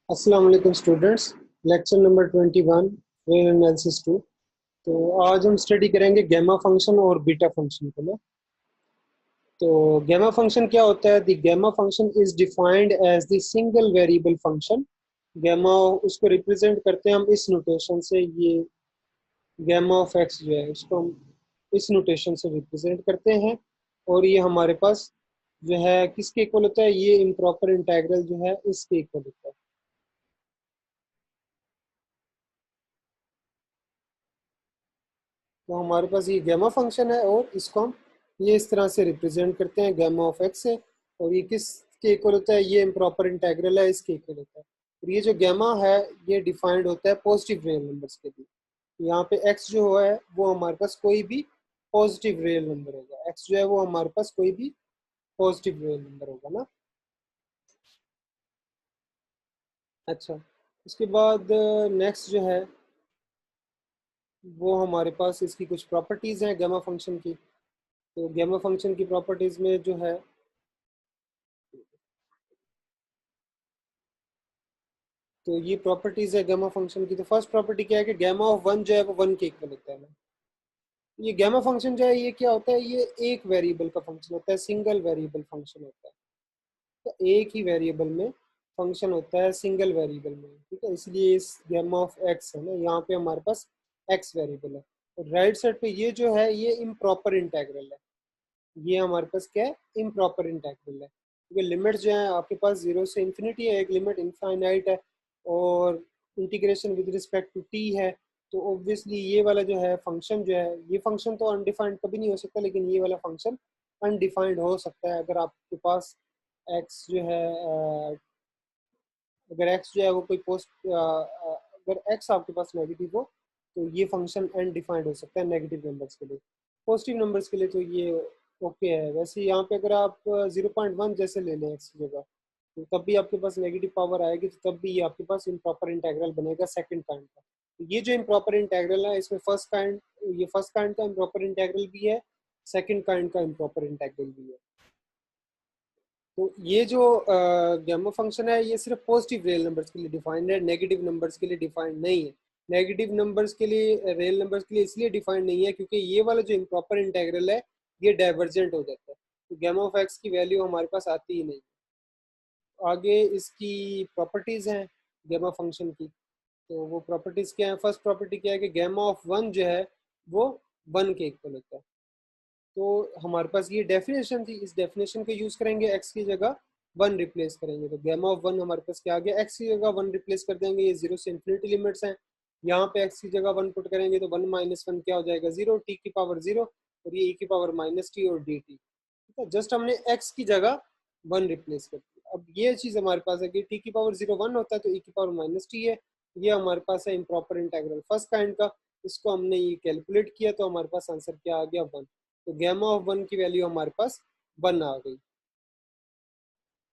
अस्सलाम वालेकुम students. Lecture number 21 real analysis 2। तो आज हम स्टडी करेंगे गैमा फंक्शन और बीटा फंक्शन को ना। तो गैमा फंक्शन क्या होता है? The gamma function is defined as the single variable function. Gamma उसको रिप्रेजेंट करते हैं हम इस नोटेशन से। ये गैमा ऑफ एक्स जो है उसको हम इस नोटेशन से रिप्रेजेंट करते हैं। और ये हमारे पास जो है किसके इक्वल होता है? ये इम्प्रॉपर इंटेग्रल जो है इसके इक्वल होता है। तो हमारे पास ये गैमा फंक्शन है और इसको हम ये इस तरह से रिप्रेजेंट करते हैं गैमा ऑफ एक्स से। और ये किस के इक्वल होता है? ये इम्प्रॉपर इंटेग्रल है, इसके इक्वल होता है। और ये जो गैमा है ये डिफाइंड होता है पॉजिटिव रियल नंबर्स के लिए। यहाँ पे एक्स जो है वो हमारे पास कोई भी पॉजिटिव रियल नंबर होगा। एक्स जो है वो हमारे पास कोई भी पॉजिटिव रियल नंबर होगा ना। अच्छा, उसके बाद नेक्स्ट जो है वो हमारे पास इसकी कुछ प्रॉपर्टीज हैं गैमा फंक्शन की। तो गैमा फंक्शन की प्रॉपर्टीज में जो है, तो ये प्रॉपर्टीज है गामा फंक्शन की। तो फर्स्ट प्रॉपर्टी क्या है कि गामा ऑफ वन जो है वो वन के इक्वल होता है ना। ये गामा फंक्शन जो है ये क्या होता है? ये एक वेरिएबल का फंक्शन होता है, सिंगल वेरिएबल फंक्शन होता है। तो एक ही वेरिएबल में फंक्शन होता है, सिंगल वेरिएबल में, ठीक है। इसलिए इस गामा ऑफ एक्स है ना, यहाँ पे हमारे पास एक्स वेरिएबल है। और राइट साइड पे ये जो है ये इम्प्रॉपर इंटेग्रल है। ये हमारे पास क्या है? इम्प्रॉपर इंटेग्रल है, क्योंकि लिमिट जो है आपके पास जीरो से इंफिनिटी है, एक लिमिट इनफाइनाइट है, और integration with respect to t है। तो ऑब्वियसली ये वाला जो है फंक्शन जो है, ये फंक्शन तो अनडिफाइंड कभी नहीं हो सकता, लेकिन ये वाला फंक्शन अनडिफाइंड हो सकता है अगर आपके पास एक्स जो है अगर एक्स जो है वो कोई पोस्ट अगर एक्स आपके पास नेगेटिव हो तो ये फंक्शन अनडिफाइंड हो सकता है नेगेटिव नंबर्स के लिए। पॉजिटिव नंबर्स के लिए तो ये ओके है। वैसे यहाँ पे अगर आप 0.1 जैसे ले लें एक्स की जगह, तो तब भी आपके पास नेगेटिव पावर आएगी, तो तब भी ये आपके पास इम्प्रॉपर इंटेग्रल बनेगा सेकंड काइंड का। तो ये जो इम्प्रॉपर इंटेग्रल है इसमें फर्स्ट काइंड का इम्प्रॉपर इंटेग्रल भी है, सेकंड काइंड का इम्प्रॉपर इंटेग्रल भी है। तो ये जो गैमा फंक्शन है ये सिर्फ पॉजिटिव रियल नंबर्स के लिए डिफाइंड है, नेगेटिव नंबर्स के लिए डिफाइंड नहीं है। नेगेटिव नंबर्स के लिए, रियल नंबर्स के लिए इसलिए डिफाइंड नहीं है क्योंकि ये वाला जो इम्प्रॉपर इंटेग्रल है ये डाइवर्जेंट हो जाता है। तो गैमा ऑफ एक्स की वैल्यू हमारे पास आती ही नहीं। आगे इसकी प्रॉपर्टीज हैं गैमा फंक्शन की। तो वो प्रॉपर्टीज क्या है? फर्स्ट प्रॉपर्टी क्या है कि गैमा ऑफ वन जो है वो वन के इक्वल होता है। तो हमारे पास ये डेफिनेशन थी, इस डेफिनेशन को यूज करेंगे, एक्स की जगह वन रिप्लेस करेंगे। तो गैमा ऑफ वन हमारे पास क्या आ गया? एक्स की जगह वन रिप्लेस कर देंगे, ये जीरो से इन्फिनिटी लिमिट्स हैं। यहाँ पे एक्स की जगह वन पुट करेंगे तो वन माइनस वन क्या हो जाएगा? जीरो, टी की पावर जीरो, और ये ई की पावर माइनस टी और डी टी। ठीक है, जस्ट हमने एक्स की जगह वन रिप्लेस कर दिया। अब ये चीज हमारे पास है कि टी की पावर जीरो वन होता है तो ई की पावर माइनस टी है। ये हमारे पास है इम्प्रॉपर इंटेग्रल फर्स्ट काइंड का। इसको हमने ये कैलकुलेट किया तो हमारे पास आंसर क्या आ गया? वन। तो गैमा ऑफ वन की वैल्यू हमारे पास वन आ गई।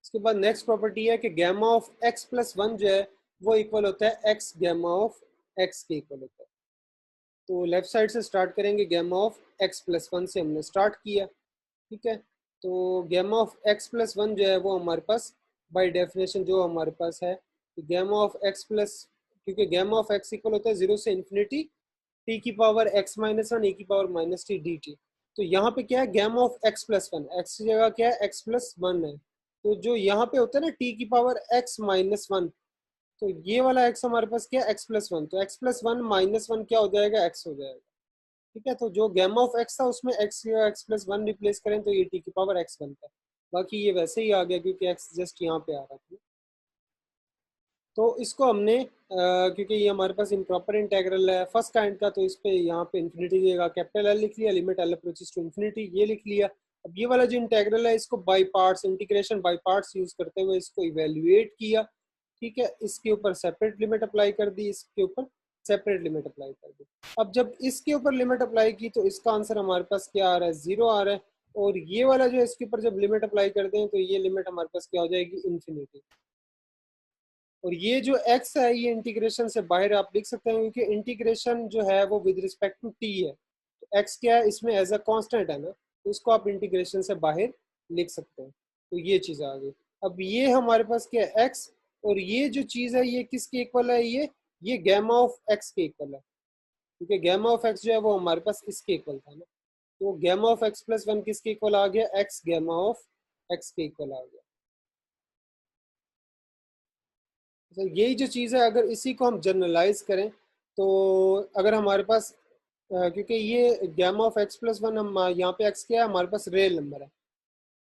इसके बाद नेक्स्ट प्रॉपर्टी है कि gamma of x plus one जो है वो इक्वल होता है एक्स गैमा ऑफ एक्स के इक्वल होता है। तो लेफ्ट साइड से स्टार्ट करेंगे, gamma of x plus one से हमने स्टार्ट किया, ठीक है। तो gamma of x plus one जो है वो हमारे पास बाय डेफिनेशन जो हमारे पास है गैमा ऑफ एक्स प्लस, क्योंकि गैमा ऑफ एक्स इक्वल होता है जीरो से इन्फिनिटी टी की power x minus one, e की power minus t d t. तो यहाँ पे क्या है? Gamma of x plus one, x की जगह क्या है? एक्स प्लस वन है। तो जो यहाँ पे होता है ना टी की पावर एक्स माइनस वन, तो ये वाला एक्स हमारे पास क्या है? X plus one. तो x plus one minus one क्या हो जाएगा? एक्स हो जाएगा, ठीक है। तो जो गैमा ऑफ एक्स था उसमें एक्स या एक्स प्लस वन रिप्लेस करें तो ये टी की पावर एक्स बनता है। बाकी ये वैसे ही आ गया क्योंकि एक्स जस्ट यहाँ पे आ रहा था। तो इसको हमने क्योंकि ये हमारे पास इम्प्रॉपर इंटेग्रल है फर्स्ट काइंड का, तो इस पे यहाँ पे इन्फिनिटी देगा, कैपिटल एल लिख लिया, limit L approaches to infinity ये लिख लिया। अब ये वाला जो इंटेग्रल है इसको by parts, integration by parts use करते हुए इसको इवेल्युएट किया, ठीक है। इसके ऊपर सेपरेट लिमिट अप्लाई कर दी, इसके ऊपर सेपरेट लिमिट अप्लाई कर दी। अब जब इसके ऊपर लिमिट अप्लाई की तो इसका आंसर हमारे पास क्या आ रहा है? जीरो आ रहा है। और ये वाला जो है इसके ऊपर जब लिमिट अप्लाई करते हैं तो ये लिमिट हमारे पास क्या हो जाएगी? इन्फिनिटी। और ये जो x है ये इंटीग्रेशन से बाहर आप लिख सकते हैं, क्योंकि इंटीग्रेशन जो है वो विद रिस्पेक्ट टू t है। तो x क्या है? इसमें एज अ कांस्टेंट है ना, तो इसको आप इंटीग्रेशन से बाहर लिख सकते हैं। तो ये चीज आ गई। अब ये हमारे पास क्या है? x, और ये जो चीज़ है ये किसके इक्वल है, ये गैमा ऑफ एक्स के इक्वल है, क्योंकि गैमा ऑफ एक्स जो है वो हमारे पास इसके इक्वल था ना, तो gamma of x plus one किसके इक्वल आ गया, एक्स गैमा ऑफ एक्स के इक्वल आ गया। तो यही जो चीज़ है अगर इसी को हम जनरलाइज करें तो अगर हमारे पास क्योंकि ये gamma of x plus one, हम यहाँ पे एक्स क्या है, हमारे पास रियल नंबर है,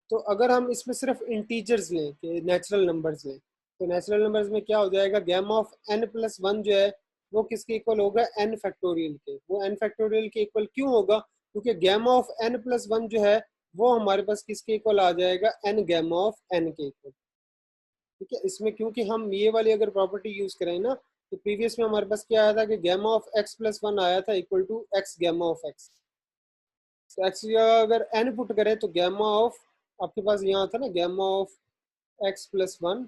तो अगर हम इसमें सिर्फ इंटीजर्स लें कि नेचुरल नंबर्स लें, तो नेचुरल नंबर्स में क्या हो जाएगा, gamma of n plus one जो है वो किसके इक्वल होगा, एन फैक्टोरियल के। वो एन फैक्टोरियल के इक्वल क्यों होगा, क्योंकि gamma of n plus one जो है वो हमारे पास किसके इक्वल आ जाएगा, एन गैमा ऑफ एन के इक्वल। ठीक है, इसमें क्योंकि हम ये वाली अगर प्रॉपर्टी यूज करें ना, तो प्रीवियस में हमारे पास क्या आया था कि gamma of x plus one आया था equal to x gamma of x. तो एक्स की जगह अगर एन पुट करें तो गैमा ऑफ, आपके पास यहाँ था ना gamma of x plus one,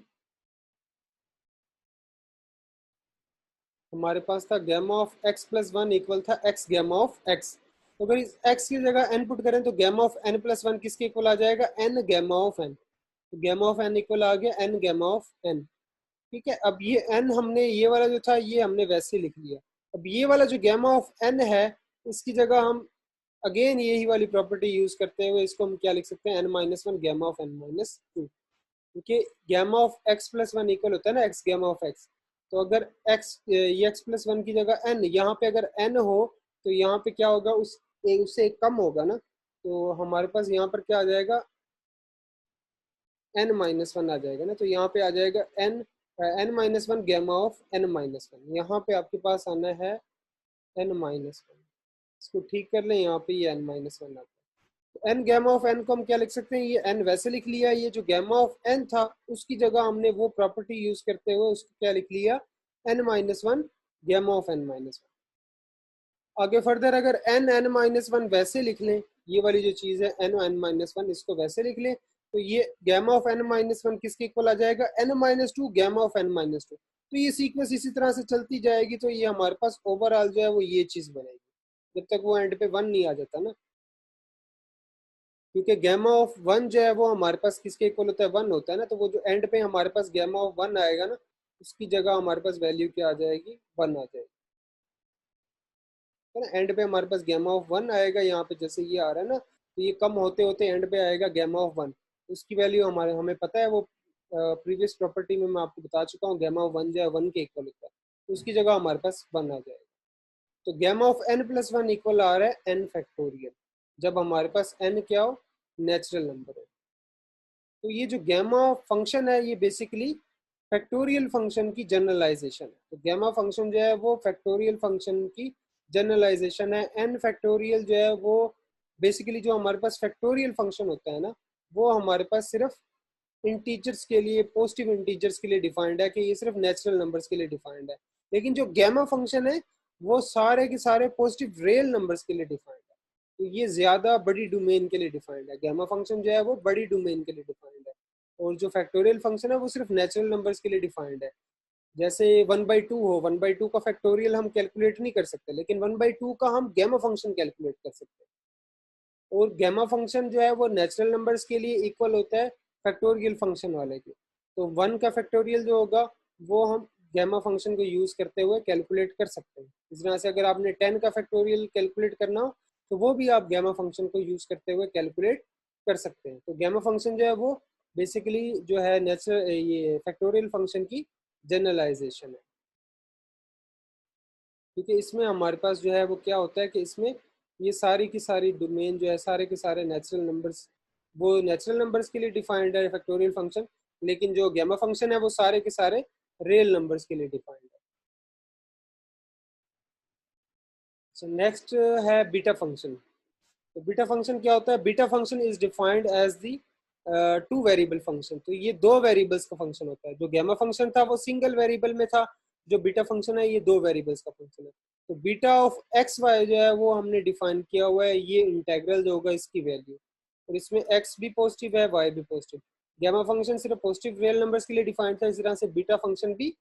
हमारे पास था gamma of x plus one equal था एक्स गैमा ऑफ एक्स। तो अगर इस एक्स की जगह एन पुट करें तो gamma of n plus one किसके इक्वल आ जाएगा, एन गैमा ऑफ एन। तो गैमा ऑफ एन इक्वल आ गया एन गैमा ऑफ एन। ठीक है, अब ये एन हमने ये वाला जो था ये हमने वैसे लिख लिया। अब ये वाला जो गैमा ऑफ एन है इसकी जगह हम अगेन यही वाली प्रॉपर्टी यूज करते हुए इसको हम क्या लिख सकते हैं, n minus one gamma of n minus two, क्योंकि gamma of x plus one equal होता है ना एक्स गैमा ऑफ एक्स। तो अगर एक्स ये एक्स प्लस वन की जगह एन, यहाँ पे अगर एन हो तो यहाँ पे क्या होगा, उससे एक कम होगा ना, तो हमारे पास यहाँ पर क्या आ जाएगा, एन माइनस वन आ जाएगा ना, तो यहाँ पे आ जाएगा n n minus one gamma of n minus one. यहाँ पे आपके पास आना है एन माइनस वन, इसको ठीक कर लें, यहाँ पे ये एन माइनस वन आता है। तो एन गैमा ऑफ एन को हम क्या लिख सकते हैं, ये एन वैसे लिख लिया, ये जो गैमा ऑफ एन था उसकी जगह हमने वो प्रॉपर्टी यूज करते हुए उसको क्या लिख लिया, n minus one gamma of n minus one. आगे फर्दर अगर एन एन माइनस वन वैसे लिख लें, ये वाली जो चीज़ है एन एन माइनस वन, इसको वैसे लिख लें, तो ये gamma of n minus one किसके इक्वल आ जाएगा, n minus two gamma of n minus two. तो ये सीक्वेंस इसी तरह से चलती जाएगी, तो ये हमारे पास ओवरऑल जो है वो ये चीज़ बनेगी, जब तक वो एंड पे वन नहीं आ जाता ना, क्योंकि गैमा ऑफ वन जो है वो हमारे पास किसके इक्वल होता है, वन होता है ना, तो वो जो एंड पे हमारे पास गैमा ऑफ वन आएगा ना, उसकी जगह हमारे पास वैल्यू क्या आ जाएगी, वन आ जाएगी, है ना। एंड पे हमारे पास गैमा ऑफ वन आएगा, यहाँ पे जैसे ये आ रहा है ना, तो ये कम होते होते एंड पे आएगा गैमा ऑफ वन। उसकी वैल्यू हमारे हमें पता है, वो प्रीवियस प्रॉपर्टी में मैं आपको बता चुका हूँ, गैमा ऑफ वन जो है वन के इक्वल होता है, तो उसकी जगह हमारे पास वन आ जाएगा। तो gamma of n plus one equal आ रहा है एन फैक्टोरियल, जब हमारे पास एन क्या हो, नेचुरल नंबर हो। तो ये जो गैमा फंक्शन है ये बेसिकली फैक्टोरियल फंक्शन की जनरलाइजेशन है। तो गैमा फंक्शन जो है वो फैक्टोरियल फंक्शन की जनरलाइजेशन है। एन फैक्टोरियल जो है वो बेसिकली जो हमारे पास फैक्टोरियल फंक्शन होता है ना, वो हमारे पास सिर्फ इंटीजर्स के लिए, पॉजिटिव इंटीजर्स के लिए डिफाइंड है, कि ये सिर्फ नेचुरल नंबर्स के लिए डिफाइंड है। लेकिन जो गैमा फंक्शन है वो सारे के सारे पॉजिटिव रियल नंबर्स के लिए डिफाइंड है, तो ये ज्यादा बड़ी डोमेन के लिए डिफाइंड है। गैमा फंक्शन जो है वो बड़ी डोमेन के लिए डिफाइंड है, और जो फैक्टोरियल फंक्शन है वो सिर्फ नेचुरल नंबर्स के लिए डिफाइंड है। जैसे वन बाई टू हो, वन बाई टू का फैक्टोरियल हम कैलकुलेट नहीं कर सकते, लेकिन वन बाई टू का हम गैमा फंक्शन कैलकुलेट कर सकते हैं। और गैमा फंक्शन जो है वो नेचुरल नंबर्स के लिए इक्वल होता है फैक्टोरियल फंक्शन वाले के। तो वन का फैक्टोरियल जो होगा वो हम गैमा फंक्शन को यूज करते हुए कैलकुलेट कर सकते हैं। इस तरह से अगर आपने 10 का फैक्टोरियल कैलकुलेट करना हो तो वो भी आप गैमा फंक्शन को यूज करते हुए कैलकुलेट कर सकते हैं। तो गैमा फंक्शन जो है वो बेसिकली जो है नेचुरल ये फैक्टोरियल फंक्शन की जनरलाइजेशन है, क्योंकि इसमें हमारे पास जो है वो क्या होता है कि इसमें ये सारी की सारी डोमेन जो है सारे के सारे नेचुरल नंबर्स, वो नेचुरल नंबर्स के लिए डिफाइंड है फैक्टोरियल फंक्शन, लेकिन जो गैमा फंक्शन है वो सारे के सारे रियल नंबर्स के लिए डिफाइंड है। सो नेक्स्ट है बीटा फंक्शन। तो बीटा फंक्शन क्या होता है, beta function is defined as the two variable function. तो ये दो वेरिएबल्स का फंक्शन होता है। जो गैमा फंक्शन था वो सिंगल वेरिएबल में था, जो बीटा फंक्शन है ये दो वेरिएबल्स का फंक्शन है। तो बीटा ऑफ एक्स वाई जो है वो हमने डिफाइन किया हुआ है, ये इंटेग्रल जो होगा इसकी वैल्यू, और इसमें एक्स भी पॉजिटिव है वाई भी पॉजिटिव। गैमा फंक्शन सिर्फ पॉजिटिव रियल नंबर्स के लिए डिफाइंड था, इस तरह से बीटा फंक्शन भी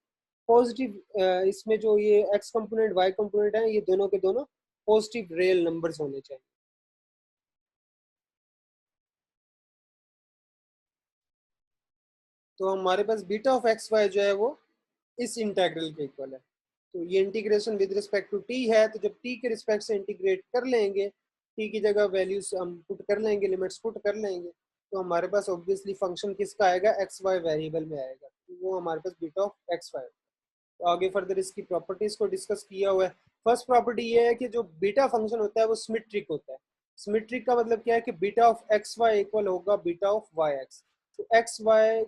पॉजिटिव, इसमें जो ये एक्स कंपोनेंट वाई कंपोनेंट है ये दोनों के दोनों पॉजिटिव रियल नंबर्स होने चाहिए। तो हमारे पास बीटा ऑफ एक्स वाई जो है वो इस इंटेग्रल के इक्वल है। तो ये integration with respect to t है, तो जब टी के रिस्पेक्ट से इंटीग्रेट कर लेंगे, टी की जगह वैल्यूज हम पुट कर लेंगे, लिमिट्स पुट कर लेंगे, तो हमारे पास ऑब्वियसली फंक्शन किसका आएगा, एक्स वाई वेरिएबल में आएगा, तो वो हमारे पास बीटा ऑफ एक्स वाई। तो आगे फर्दर इसकी प्रॉपर्टीज को डिस्कस किया हुआ है। फर्स्ट प्रॉपर्टी ये है कि जो बीटा फंक्शन होता है वो सिमेट्रिक होता है। सिमेट्रिक का मतलब क्या है कि beta of x y equal होगा बीटा ऑफ वाई एक्स। तो एक्स वाई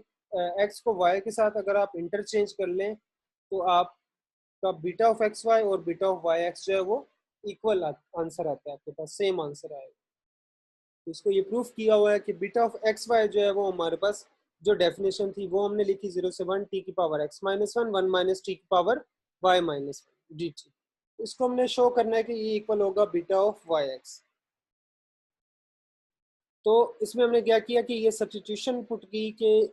एक्स को वाई के साथ अगर आप इंटरचेंज कर लें तो आपका बीटा ऑफ एक्स वाई और बीटा ऑफ वाई एक्स जो है वो इक्वल आंसर आता है, आपके पास सेम आंसर आएगा। तो इसको ये प्रूफ किया हुआ है कि बीटा ऑफ एक्स वाई जो है वो हमारे पास जो डेफिनेशन थी वो हमने लिखी 0 से 1 टी की power x minus one, 1 minus t की power y minus one d t. इसको हमने शो करना है कि ये इक्वल होगा बीटा ऑफ वाई एक्स। तो इसमें हमने क्या किया कि ये सब्सटीट्यूशन पुट की कि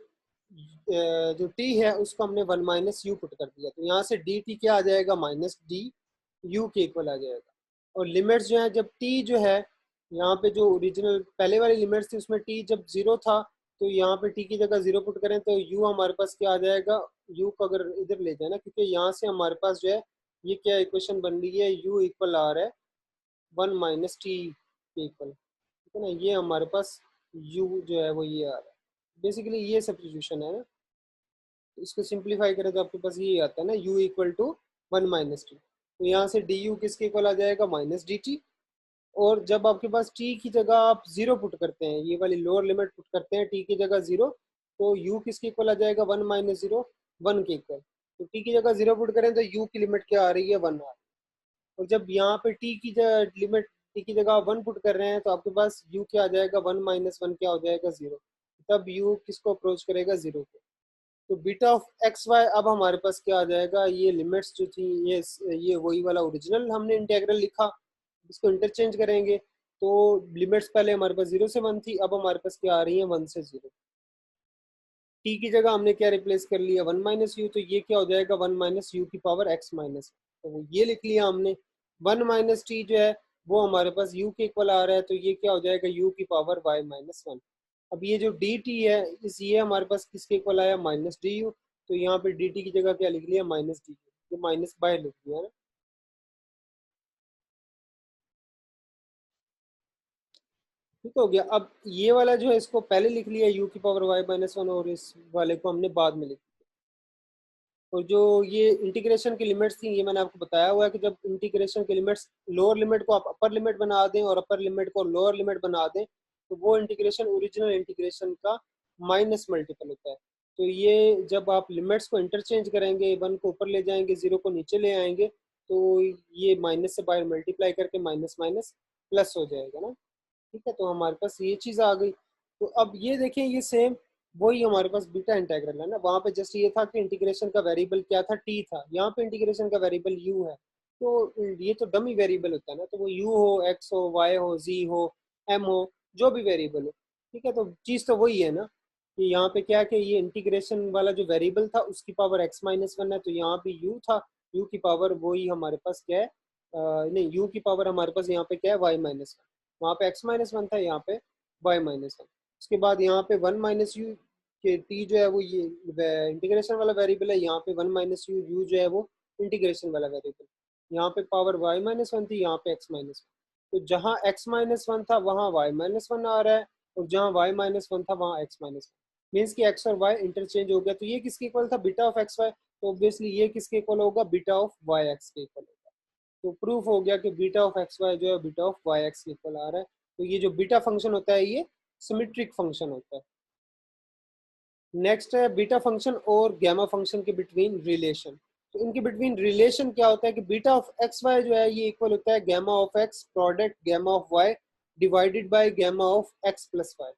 जो टी है उसको हमने 1 माइनस यू पुट कर दिया, तो यहाँ से डी टी क्या आ जाएगा, माइनस डी यू के इक्वल आ जाएगा। और लिमिट्स जो है, जब टी जो है यहाँ पे जो ओरिजिनल पहले वाली लिमिट्स थी उसमें टी जब जीरो था, तो यहाँ पे टी की जगह जीरो पुट करें तो यू हमारे पास क्या आ जाएगा, यू को अगर इधर ले जाए ना, क्योंकि यहाँ से हमारे पास जो है ये क्या इक्वेशन बन रही है, यू इक्वल आ रहा है 1 माइनस टी के इक्वल, ठीक है ना। ये हमारे पास यू जो है वो ये आ रहा है, बेसिकली ये सब्स्टिट्यूशन है ना। तो इसको सिंप्लीफाई करें तो आपके पास ये आता है ना, u equal to 1 minus t. तो यहाँ से डी यू किसके इक्वल आ जाएगा, माइनस डी टी। और जब आपके पास t की जगह आप जीरो पुट करते हैं, ये वाली लोअर लिमिट पुट करते हैं t की जगह जीरो, तो u किसके इक्वल आ जाएगा, 1 माइनस जीरो, 1 के इक्वल। तो t की जगह जीरो पुट करें तो u की लिमिट क्या आ रही है, 1 आ रही है। और जब यहाँ पे t की लिमिट t की जगह 1 पुट कर रहे हैं तो आपके पास u क्या आ जाएगा, 1 माइनस वन क्या हो जाएगा, जीरो। तब u किसको अप्रोच करेगा, जीरो को। तो बीटा ऑफ एक्स वाई अब हमारे पास क्या आ जाएगा, ये लिमिट्स जो थी ये वही वाला ओरिजिनल हमने इंटेग्रल लिखा, इसको इंटरचेंज करेंगे तो लिमिट्स पहले हमारे पास 0 से 1 थी, अब हमारे पास क्या आ रही है, 1 से 0। टी की जगह हमने क्या रिप्लेस कर लिया, 1 माइनस यू, तो ये क्या हो जाएगा, 1 माइनस यू की पावर एक्स माइनस, तो वो ये लिख लिया हमने। 1 माइनस टी जो है वो हमारे पास यू के इक्वल आ रहा है, तो ये क्या हो जाएगा, यू की पावर वाई माइनस वन। अब ये जो डी टी है ये हमारे पास किसके इक्वल आया, माइनस डी यू। तो यहाँ पे डी टी की जगह क्या लिख लिया, माइनस डी यू, तो माइनस बाय लिख दिया ना। ठीक हो गया। अब ये वाला जो है इसको पहले लिख लिया यू की पावर वाई माइनस वन, और इस वाले को हमने बाद में लिख दिया। और जो ये इंटीग्रेशन की लिमिट्स थी ये मैंने आपको बताया हुआ है कि जब इंटीग्रेशन की लिमिट्स, लोअर लिमिट को आप अपर लिमिट बना दें और अपर लिमिट को लोअर लिमिट बना दें, तो वो इंटीग्रेशन ओरिजिनल इंटीग्रेशन का माइनस मल्टीपल होता है। तो ये जब आप लिमिट्स को इंटरचेंज करेंगे, वन को ऊपर ले जाएंगे, जीरो को नीचे ले आएंगे, तो ये माइनस से बाहर मल्टीप्लाई करके माइनस माइनस प्लस हो जाएगा ना। ठीक है, तो हमारे पास ये चीज़ आ गई। तो अब ये देखें, ये सेम वही हमारे पास बीटा इंटीग्रल है ना, वहाँ पे जस्ट ये था कि इंटीग्रेशन का वेरिएबल क्या था, टी था, यहाँ पे इंटीग्रेशन का वेरिएबल यू है। तो ये तो डमी वेरिएबल होता है ना, तो वो यू हो, एक्स हो, वाई हो, जी हो, एम हो, जो भी वेरिएबल हो। ठीक है, तो चीज़ तो वही है ना कि यहाँ पे क्या है कि ये इंटीग्रेशन वाला जो वेरिएबल था उसकी पावर एक्स माइनस वन है, तो यहाँ पे यू था, यू की पावर वही हमारे पास क्या है, नहीं, यू की पावर हमारे पास यहाँ पे क्या है, वाई माइनस वन। वहाँ पे एक्स माइनस वन था, यहाँ पे वाई माइनस वन। उसके बाद यहाँ पे 1 माइनस यू के टी जो है वो ये इंटीग्रेशन वाला वेरिएबल है, यहाँ पे 1 माइनस यू यू जो है वो इंटीग्रेशन वाला वेरिएबल। यहाँ पे पावर वाई माइनस वन थी, यहाँ पे एक्स माइनस वन। तो जहाँ एक्स माइनस वन था वहाँ वाई माइनस वन आ रहा है, और जहाँ वाई माइनस वन था वहाँ एक्स माइनस वन। मीन्स की एक्स और वाई इंटरचेंज हो गया, तो ये किसके इक्वल था, बीटा ऑफ एक्स वाई। तो ऑब्वियसली ये किसके इक्वल होगा, बीटा ऑफ वाई एक्स के इक्वल होगा। तो प्रूफ हो गया कि बीटा ऑफ एक्स वाई जो है बीटा ऑफ वाई एक्स के इक्वल आ रहा है। तो ये जो बीटा फंक्शन होता है ये सिमेट्रिक फंक्शन होता है। नेक्स्ट है बीटा फंक्शन और गैमा फंक्शन के बिटवीन रिलेशन। तो इनके बिटवीन रिलेशन क्या होता है कि बीटा ऑफ एक्स वाई जो है ये इक्वल होता है gamma of x product gamma of y divided by gamma of x plus y.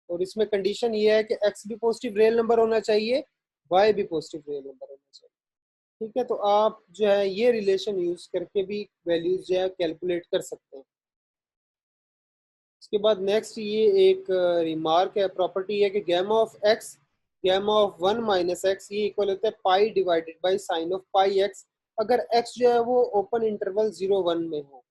और इसमें कंडीशन ये है कि एक्स भी पॉजिटिव रियल नंबर होना चाहिए, वाई भी पॉजिटिव रियल नंबर होना चाहिए। ठीक है, तो आप जो है ये रिलेशन यूज करके भी वैल्यूज जो है कैलकुलेट कर सकते हैं। इसके बाद नेक्स्ट ये एक रिमार्क है, प्रॉपर्टी है कि gamma of x gamma of 1 minus x ये इक्वल होता है pi divided by sine of pi x, अगर एक्स जो है वो ओपन इंटरवल 0 1 में हो।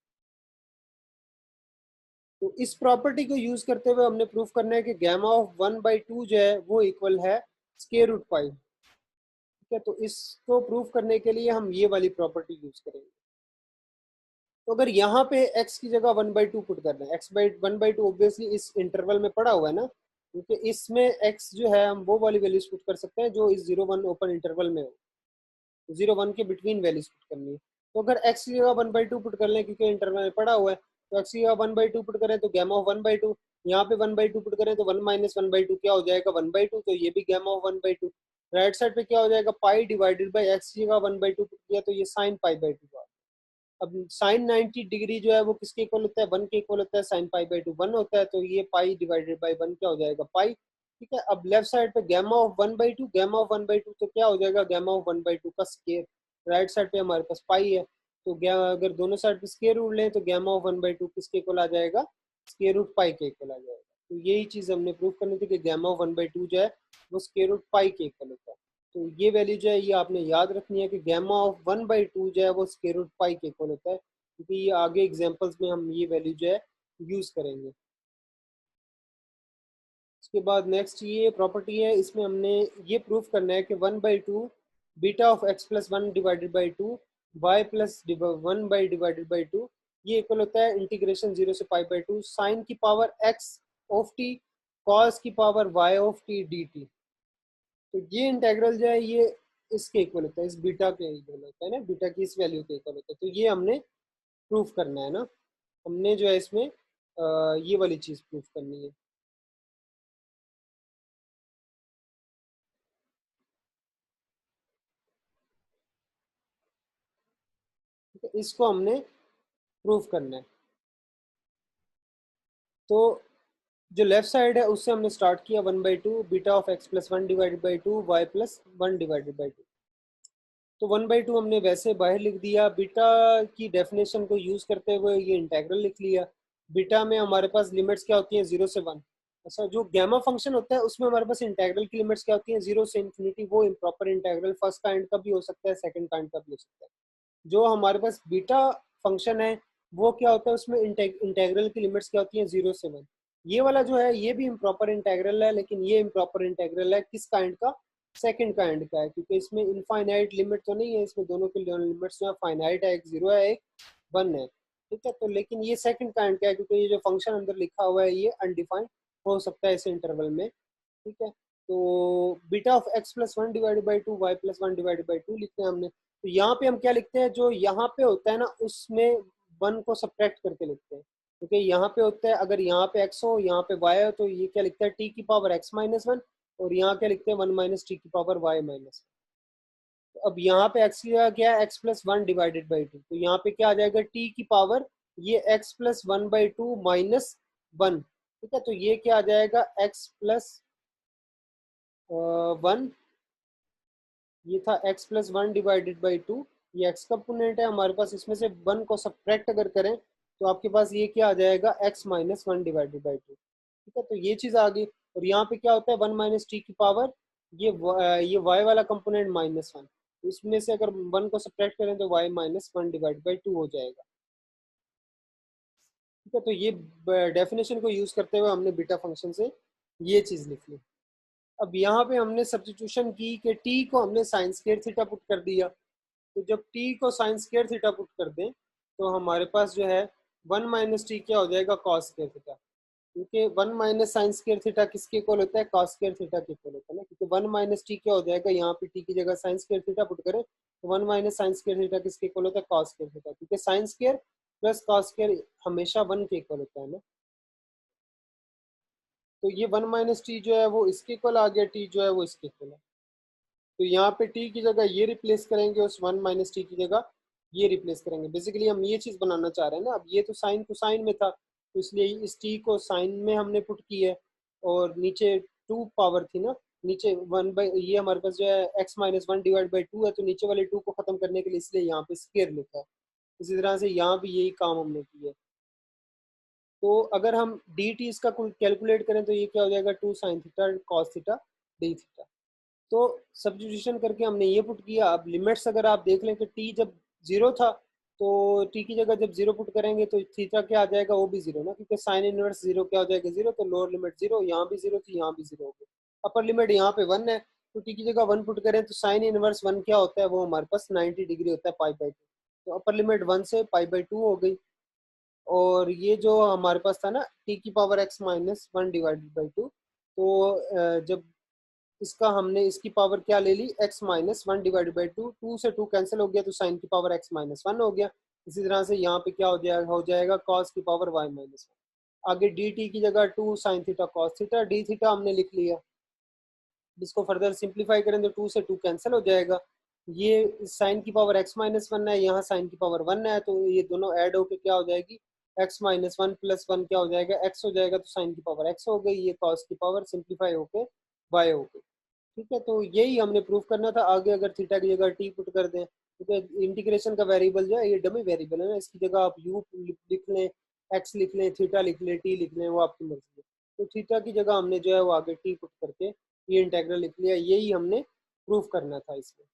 तो इस प्रॉपर्टी को यूज करते हुए हमने प्रूफ करना है कि गैमा ऑफ 1/2 जो है वो इक्वल है स्क्वायर रूट पाई। ठीक है, तो इसको प्रूफ करने के लिए हम ये वाली प्रॉपर्टी यूज करेंगे। तो अगर यहाँ पे x की जगह 1/2 पुट करना है, x बाई 1/2 ऑब्वियसली इस इंटरवल में पड़ा हुआ है ना, क्योंकि इसमें x जो है हम वो वाली वैल्यूज पुट कर सकते हैं जो इस 0-1 ओपन इंटरवल में हो, 0-1 के बिटवीन वैल्यूज पुट करनी है। तो अगर x की जगह 1/2 पुट कर लें क्योंकि इंटरवल में पड़ा हुआ है, तो x की जगह 1/2 पुट करें तो गैमा ऑफ 1/2, यहाँ पे 1/2 पुट करें तो 1 माइनस 1/2 क्या हो जाएगा 1/2, तो ये भी गैमा ऑफ 1/2। राइट साइड पे क्या हो जाएगा पाई डिवाइडेड बाई x की जगह 1/2 पुट किया तो ये साइन पाई/2। अब साइन 90 डिग्री जो है वो किसके इक्वल होता है 1 के इक्वल होता है, साइन पाई/2 1 होता है, तो ये पाई डिवाइडेड बाई 1 क्या हो जाएगा पाई। ठीक है, अब लेफ्ट साइड पे गैमा ऑफ 1/2, गैमा ऑफ 1/2 तो क्या हो जाएगा गैमा ऑफ 1/2 का स्क्वायर। राइट साइड पे हमारे पास पाई है, तो अगर दोनों साइड पे स्क्वायर रूट लें तो गैमा ऑफ 1/2 किसके इक्वल आ जाएगा स्क्वायर रूट पाई के इक्वल आ जाएगा। तो यही चीज हमने प्रूव करनी थी कि गैमा ऑफ 1/2 जो है वो स्क्वायर रूट पाई के इक्वल होता है। तो ये वैल्यू जो है ये आपने याद रखनी है कि गैमा ऑफ 1/2 जो है वो स्क्वायर रूट पाई के इक्वल होता है, क्योंकि ये आगे एग्जांपल्स में हम ये वैल्यू जो है यूज करेंगे। उसके बाद नेक्स्ट ये प्रॉपर्टी है, इसमें हमने ये प्रूफ करना है कि 1/2 beta of x plus 1 divided by 2 y plus 1 by divided by 2 ये इक्वल होता है इंटीग्रेशन 0 से पाई/2 साइन की power x of t cos की power y of t d t. तो ये इंटेग्रल जो है ये इसके इक्वल होता है, इस बीटा के इक्वल होता है ना, बीटा की इस वैल्यू के इक्वल होता है। तो ये हमने प्रूफ करना है ना, हमने जो है इसमें ये वाली चीज प्रूफ करनी है। ठीक है, इसको हमने प्रूफ करना है। तो जो लेफ्ट साइड है उससे हमने स्टार्ट किया 1/2 beta of x plus 1 divided by 2 y plus 1 divided by 2। तो 1/2 हमने वैसे बाहर लिख दिया, बीटा की डेफिनेशन को यूज करते हुए ये इंटेग्रल लिख लिया। बीटा में हमारे पास लिमिट्स क्या होती हैं 0 से 1। अच्छा, जो गैमा फंक्शन होता है उसमें हमारे पास इंटेग्रल की लिमिट्स क्या होती हैं 0 से इन्फिनिटी। वो इम्प्रॉपर इंटेग्रल फर्स्ट काइंड का भी हो सकता है, सेकंड काइंड का भी हो सकता है। जो हमारे पास बीटा फंक्शन है वो क्या होता है उसमें इंटेग्रल की लिमिट्स क्या होती हैं 0 से 1। ये वाला जो है ये भी इम्प्रॉपर इंटेग्रल है, लेकिन ये इम्प्रॉपर इंटेग्रल है किस काइंड का सेकंड काइंड का है, क्योंकि इसमें इनफाइनाइट लिमिट तो नहीं है, इसमें दोनों की लिमिट्स जो है फाइनाइट है, एक 0 है एक 1 है। ठीक है, तो लेकिन ये सेकंड काइंड का है क्योंकि ये जो फंक्शन अंदर लिखा हुआ है ये अनडिफाइंड हो सकता है इस इंटरवल में। ठीक है, तो beta of x plus 1 divided by 2 y plus 1 divided by 2 लिखते हैं हमने। तो यहाँ पे हम क्या लिखते हैं जो यहाँ पे होता है ना उसमें 1 को सब्ट्रैक्ट करके लिखते हैं, क्योंकि यहाँ पे होता है अगर यहाँ पे x हो यहाँ पे y हो तो ये क्या लिखता है t की पावर x-1, और यहाँ क्या लिखते हैं 1 माइनस टी की पावर y-1। तो अब यहाँ पे x की जगह क्या है x प्लस 1 डिवाइडेड बाई 2, तो यहाँ पे क्या आ जाएगा t की पावर ये x प्लस 1/2 माइनस 1। ठीक है, तो ये क्या आ जाएगा x प्लस 1, ये था x प्लस 1 डिवाइडेड बाई 2, ये x कंपोनेंट है हमारे पास, इसमें से 1 को सब्ट्रैक्ट अगर करें तो आपके पास ये क्या आ जाएगा x माइनस 1 डिवाइडेड बाई 2। ठीक है, तो ये चीज़ आ गई, और यहाँ पे क्या होता है 1 माइनस टी की पावर ये y वाला कंपोनेंट -1, तो इसमें से अगर 1 को सब्ट्रैक्ट करें तो y माइनस 1 डिवाइड बाई 2 हो जाएगा। ठीक है, तो ये डेफिनेशन को यूज़ करते हुए हमने बीटा फंक्शन से ये चीज़ लिख ली। अब यहाँ पे हमने सब्स्टिट्यूशन की कि t को हमने साइन स्क्वायर थीटा पुट कर दिया, तो जब t को साइन स्क्वायर थीटा पुट कर दें तो हमारे पास जो है 1 माइनस टी क्या हो जाएगा कॉस स्क्वायर थीटा, क्योंकि 1 माइनस साइन स्क्वायर थीटा किसके इक्वल होता है कॉस स्क्वायर थीटा के इक्वल होता है ना, क्योंकि 1 माइनस टी क्या हो जाएगा यहाँ पे t की जगह साइन स्क्वायर थीटा पुट करें तो 1 माइनस साइन स्क्वायर थीटा किसके इक्वल होता है कॉस स्क्वायर थीटा, क्योंकि sine square plus cos square हमेशा 1 के इक्वल होता है ना। तो ये 1 माइनस टी जो है वो इसके इक्वल आ गया, टी जो है वो इसके इक्वल है, तो यहाँ पे t की जगह ये रिप्लेस करेंगे, उस 1 माइनस टी की जगह ये रिप्लेस करेंगे। बेसिकली हम ये चीज़ बनाना चाह रहे हैं ना, अब ये तो साइन को साइन में था तो इसलिए इस t को साइन में हमने पुट की है, और नीचे 2 पावर थी ना, नीचे 1 बाई ये हमारे पास जो है x माइनस 1 डिवाइड बाई 2 है, तो नीचे वाले 2 को खत्म करने के लिए इसलिए यहाँ पे स्क्वायर लिखा है। इसी तरह से यहाँ भी यही काम हमने किया है। तो अगर हम डी टी इसका कैलकुलेट करें तो ये क्या हो जाएगा 2 sine theta cos theta D theta. तो सब्स्टिट्यूशन करके हमने ये पुट किया। अब लिमिट्स अगर आप देख लें कि टी जब 0 था तो टी की जगह जब 0 पुट करेंगे तो थीटा क्या आ जाएगा वो भी 0 ना, क्योंकि साइन इनवर्स 0 क्या हो जाएगा 0, तो लोअर लिमिट 0, यहाँ भी 0 थी यहाँ भी 0 हो गई, अपर लिमिट यहाँ पे 1 है तो टी की जगह 1 पुट करें तो साइन इनवर्स 1 क्या होता है, वो हमारे पास 90 डिग्री होता है पाई/2। तो अपर लिमिट 1 से पाई/2 हो गई। और ये जो हमारे पास था ना टी की power x minus 1 divided by 2, तो जब इसका हमने इसकी पावर क्या ले ली, x माइनस 1 डिवाइडेड बाई 2, 2 से 2 कैंसिल हो गया तो साइन की पावर x माइनस 1 हो गया। इसी तरह से यहाँ पे क्या हो जाएगा cos की पावर y माइनस 1। आगे dt की जगह 2 sine theta cos theta, D theta हमने लिख लिया। इसको फर्दर सिंप्लीफाई करें तो 2 से 2 कैंसिल हो जाएगा। ये साइन की पावर x माइनस 1 है, यहाँ साइन की पावर 1 है, तो ये दोनों ऐड होकर क्या हो जाएगी, x माइनस 1 प्लस 1 क्या हो जाएगा, x हो जाएगा, तो साइन की पावर x हो गई, ये cos की पावर सिंप्लीफाई होके y हो गई। ठीक है, तो यही हमने प्रूव करना था। आगे अगर थीटा की जगह t पुट कर दें, क्योंकि इंटीग्रेशन का वेरिएबल जो है ये डमी वेरिएबल है ना, इसकी जगह आप u लिख लें, x लिख लें, थीटा लिख लें, t लिख लें, वो आपकी मर्जी है। तो थीटा की जगह हमने जो है वो आगे t पुट करके ये इंटेग्रल लिख लिया। यही हमने प्रूफ करना था इसमें।